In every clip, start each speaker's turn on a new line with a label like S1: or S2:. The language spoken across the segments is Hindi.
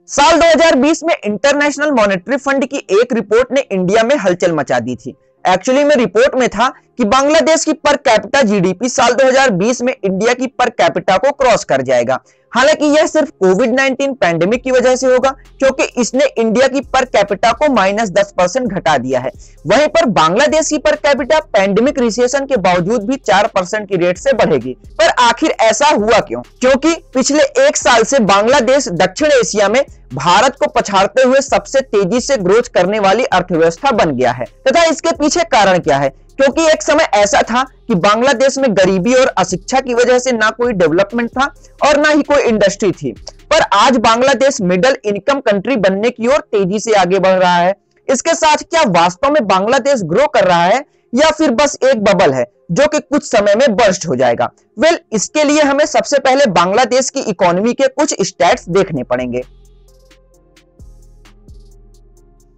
S1: साल 2020 में इंटरनेशनल मॉनेटरी फंड की एक रिपोर्ट ने इंडिया में हलचल मचा दी थी। एक्चुअली में रिपोर्ट में था कि बांग्लादेश की पर कैपिटा जीडीपी साल 2020 में इंडिया की पर कैपिटा को क्रॉस कर जाएगा। हालांकि यह सिर्फ कोविड-19 पैंडेमिक की वजह से होगा, क्योंकि इसने इंडिया की पर कैपिटा को -10% घटा दिया है। वहीं पर बांग्लादेश की पर कैपिटा पैंडेमिक रिसेशन के बावजूद भी 4% की रेट से बढ़ेगी। पर आखिर ऐसा हुआ क्यों? क्योंकि पिछले एक साल से बांग्लादेश दक्षिण एशिया में भारत को पछाड़ते हुए सबसे तेजी से ग्रोथ करने वाली अर्थव्यवस्था बन गया है। तथा इसके पीछे कारण क्या है? क्योंकि एक समय ऐसा था कि बांग्लादेश में गरीबी और अशिक्षा की वजह से ना कोई डेवलपमेंट था और ना ही कोई इंडस्ट्री थी। पर आज बांग्लादेश मिडिल इनकम कंट्री बनने की ओर तेजी से आगे बढ़ रहा है। इसके साथ क्या वास्तव में बांग्लादेश ग्रो कर रहा है या फिर बस एक बबल है जो कि कुछ समय में बर्स्ट हो जाएगा? इसके लिए हमें सबसे पहले बांग्लादेश की इकोनॉमी के कुछ स्टैट्स देखने पड़ेंगे।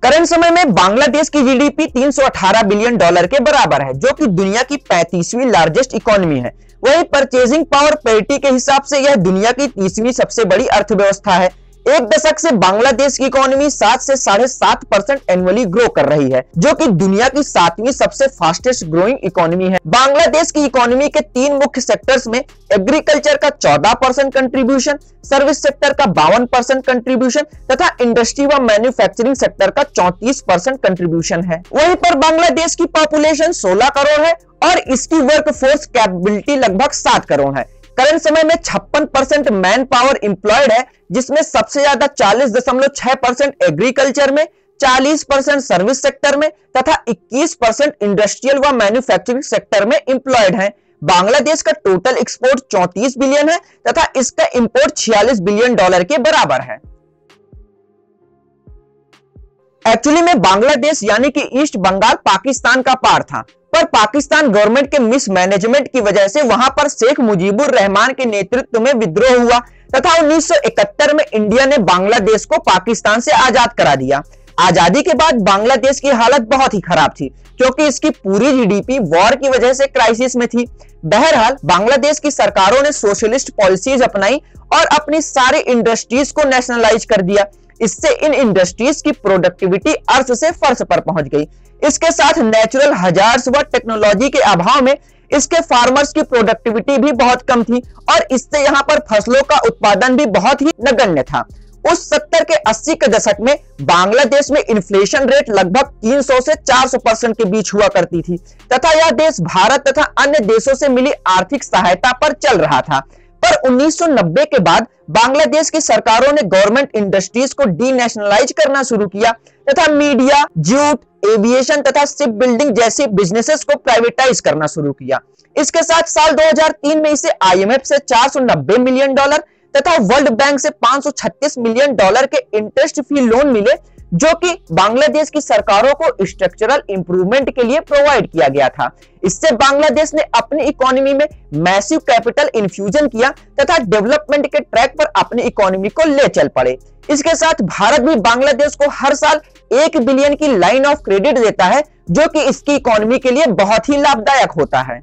S1: करंट समय में बांग्लादेश की जीडीपी $318 बिलियन के बराबर है, जो कि दुनिया की 35वीं लार्जेस्ट इकोनॉमी है। वहीं परचेजिंग पावर पैरिटी के हिसाब से यह दुनिया की 30वीं सबसे बड़ी अर्थव्यवस्था है। एक दशक से बांग्लादेश की इकोनॉमी 7 से 7.5% एनुअली ग्रो कर रही है, जो कि दुनिया की 7वीं सबसे फास्टेस्ट ग्रोइंग इकोनॉमी है। बांग्लादेश की इकोनॉमी के 3 मुख्य सेक्टर्स में एग्रीकल्चर का 14% कंट्रीब्यूशन, सर्विस सेक्टर का 52% कंट्रीब्यूशन तथा इंडस्ट्री व मैन्युफैक्चरिंग सेक्टर का 34% कंट्रीब्यूशन है। वहीं पर बांग्लादेश की पॉपुलेशन 16 करोड़ है और इसकी वर्कफोर्स कैपेबिलिटी लगभग 7 करोड़ है। करंट समय में 56% मैन पावर एम्प्लॉयड है, जिसमें सबसे ज्यादा 40.6% एग्रीकल्चर में, 40% सर्विस सेक्टर में तथा 21% इंडस्ट्रियल व मैन्युफैक्चरिंग सेक्टर में एम्प्लॉयड है। बांग्लादेश का टोटल एक्सपोर्ट 34 बिलियन है तथा इसका इंपोर्ट $46 बिलियन के बराबर है। एक्चुअली में बांग्लादेश यानी कि ईस्ट बंगाल पाकिस्तान का पार्ट था, पर पाकिस्तान गवर्नमेंट के मिसमैनेजमेंट की वजह से वहां पर शेख मुजीबुर रहमान के नेतृत्व में विद्रोह हुआ तथा 1971 में इंडिया ने बांग्लादेश को पाकिस्तान से आजाद करा दिया। आजादी के बाद बांग्लादेश की हालत बहुत ही खराब थी, क्योंकि इसकी पूरी जीडीपी वॉर की वजह से क्राइसिस में थी। बहरहाल बांग्लादेश की सरकारों ने सोशलिस्ट पॉलिसीज अपनाई और अपनी सारी इंडस्ट्रीज को नेशनलाइज कर दिया। इससे इन इंडस्ट्रीज की प्रोडक्टिविटी अर्थ से फर्श पर पहुंच गई। इसके साथ नेचुरल हजार्ड्स व टेक्नोलॉजी के अभाव में इसके फार्मर्स की प्रोडक्टिविटी भी बहुत कम थी और इससे यहाँ पर फसलों का उत्पादन भी बहुत ही नगण्य था। उस 70 के 80 के दशक में बांग्लादेश में इन्फ्लेशन रेट लगभग 300 से 400% के बीच हुआ करती थी तथा यह देश भारत तथा अन्य देशों से मिली आर्थिक सहायता पर चल रहा था। पर 1990 के बाद बांग्लादेश की सरकारों ने गवर्नमेंट इंडस्ट्रीज को डीनेशनलाइज करना शुरू किया तथा मीडिया, जूट, एविएशन तथा शिप बिल्डिंग जैसी बिजनेसेस को प्राइवेटाइज करना शुरू किया। इसके साथ साल 2003 में इसे आईएमएफ से $490 मिलियन तथा वर्ल्ड बैंक से $536 मिलियन के इंटरेस्ट फ्री लोन मिले, जो कि बांग्लादेश की सरकारों को स्ट्रक्चरल इंप्रूवमेंट के लिए प्रोवाइड किया गया था। इससे बांग्लादेश ने अपनी इकोनॉमी में मैसिव कैपिटल इन्फ्यूजन किया तथा डेवलपमेंट के ट्रैक पर अपनी इकोनॉमी को ले चल पड़े। इसके साथ भारत भी बांग्लादेश को हर साल 1 बिलियन की लाइन ऑफ क्रेडिट देता है, जो कि इसकी इकोनॉमी के लिए बहुत ही लाभदायक होता है।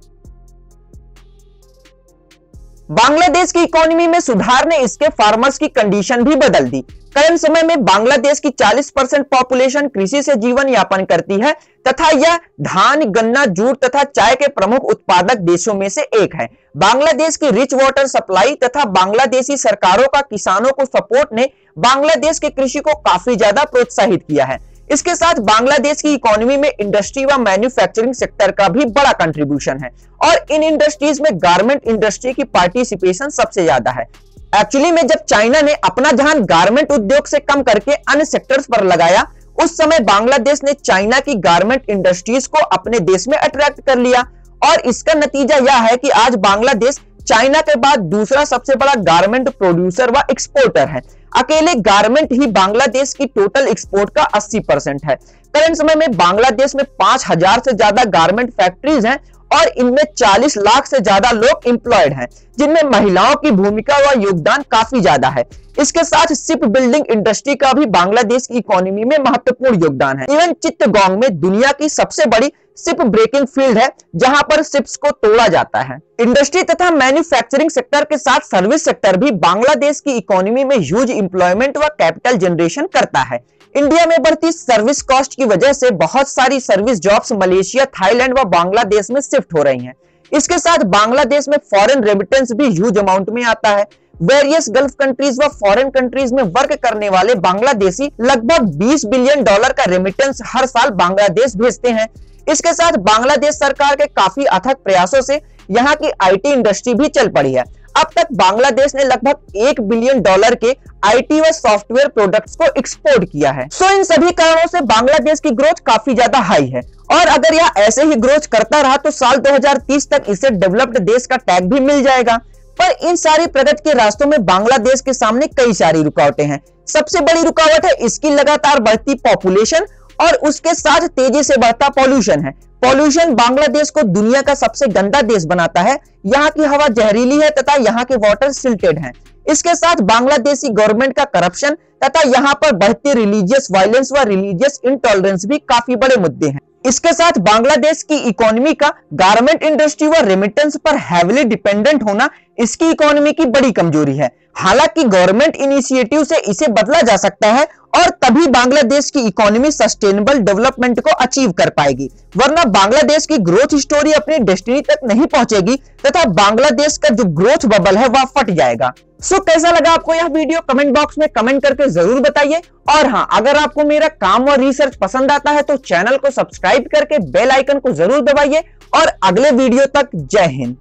S1: बांग्लादेश की इकोनॉमी में सुधार ने इसके फार्मर्स की कंडीशन भी बदल दी। करंट समय में बांग्लादेश की 40% पॉपुलेशन कृषि से जीवन यापन करती है तथा यह धान, गन्ना, जूट तथा चाय के प्रमुख उत्पादक देशों में से एक है। बांग्लादेश की रिच वाटर सप्लाई तथा बांग्लादेशी सरकारों का किसानों को सपोर्ट ने बांग्लादेश के कृषि को काफी ज्यादा प्रोत्साहित किया है। इसके साथ बांग्लादेश की इकोनॉमी में इंडस्ट्री व मैन्युफैक्चरिंग सेक्टर का भी बड़ा कंट्रीब्यूशन है और इन इंडस्ट्रीज में गारमेंट इंडस्ट्री की पार्टिसिपेशन सबसे ज्यादा है। एक्चुअली में जब चाइना ने अपना ध्यान गारमेंट उद्योग से कम करके अन्य सेक्टर्स पर लगाया, उस समय बांग्लादेश ने चाइना की गारमेंट इंडस्ट्रीज को अपने देश में अट्रैक्ट कर लिया और इसका नतीजा यह है कि आज बांग्लादेश चाइना के बाद दूसरा सबसे बड़ा गारमेंट प्रोड्यूसर व एक्सपोर्टर है। अकेले गारमेंट ही बांग्लादेश की टोटल एक्सपोर्ट का 80% है। करंट समय में बांग्लादेश में 5000 से ज्यादा गारमेंट फैक्ट्रीज हैं और इनमें 40 लाख से ज्यादा लोग एम्प्लॉयड हैं, जिनमें महिलाओं की भूमिका व योगदान काफी ज्यादा है। इसके साथ शिप बिल्डिंग इंडस्ट्री का भी बांग्लादेश की इकोनॉमी में महत्वपूर्ण योगदान है। इवन चित्तगोंग में दुनिया की सबसे बड़ी शिप ब्रेकिंग फील्ड है, जहां पर शिप्स को तोड़ा जाता है। इंडस्ट्री तथा मैन्युफैक्चरिंग सेक्टर के साथ सर्विस सेक्टर भी बांग्लादेश की इकोनॉमी में ह्यूज एम्प्लॉयमेंट व कैपिटल जनरेशन करता है। इंडिया में बढ़ती सर्विस कॉस्ट की वजह से बहुत सारी सर्विस जॉब्स मलेशिया, थाईलैंड व बांग्लादेश में शिफ्ट हो रही हैं। इसके साथ बांग्लादेश में फॉरेन रेमिटेंस भी ह्यूज अमाउंट में आता है। वेरियस गल्फ कंट्रीज व फॉरेन कंट्रीज में वर्क करने वाले बांग्लादेशी लगभग $20 बिलियन का रेमिटेंस हर साल बांग्लादेश भेजते हैं। इसके साथ बांग्लादेश सरकार के काफी अथक प्रयासों से यहाँ की आईटी इंडस्ट्री भी चल पड़ी है। अब तक बांग्लादेश ने लगभग $1 बिलियन के आईटी व सॉफ्टवेयर प्रोडक्ट्स को एक्सपोर्ट किया है। इन सभी कारणों से बांग्लादेश की ग्रोथ काफी ज्यादा हाई है और अगर यह ऐसे ही ग्रोथ करता रहा तो साल 2030 तक इसे डेवलप्ड देश का टैग भी मिल जाएगा। पर इन सारी प्रगति के रास्तों में बांग्लादेश के सामने कई सारी रुकावटें हैं। सबसे बड़ी रुकावट है इसकी लगातार बढ़ती पॉपुलेशन और उसके साथ तेजी से बढ़ता पॉल्यूशन है। पॉल्यूशन बांग्लादेश को दुनिया का सबसे गंदा देश बनाता है। यहाँ की हवा जहरीली है तथा यहाँ के वाटर सिल्टेड हैं। इसके साथ बांग्लादेशी गवर्नमेंट का करप्शन तथा यहाँ पर बढ़ती रिलीजियस वायलेंस व रिलीजियस इंटॉलरेंस भी काफी बड़े मुद्दे हैं। इसके साथ बांग्लादेश की इकोनॉमी का गारमेंट इंडस्ट्री व रेमिटेंस पर हैवीली डिपेंडेंट होना इसकी इकोनॉमी की बड़ी कमजोरी है। हालांकि गवर्नमेंट इनिशिएटिव से इसे बदला जा सकता है और तभी बांग्लादेश की इकोनॉमी सस्टेनेबल डेवलपमेंट को अचीव कर पाएगी, वरना बांग्लादेश की ग्रोथ स्टोरी अपनी डेस्टिनी तक नहीं पहुंचेगी तथा बांग्लादेश का जो ग्रोथ बबल है वह फट जाएगा। कैसा लगा आपको यह वीडियो? कमेंट बॉक्स में कमेंट करके जरूर बताइए। और हाँ, अगर आपको मेरा काम और रिसर्च पसंद आता है तो चैनल को सब्सक्राइब करके बेल आइकन को जरूर दबाइए। और अगले वीडियो तक जय हिंद।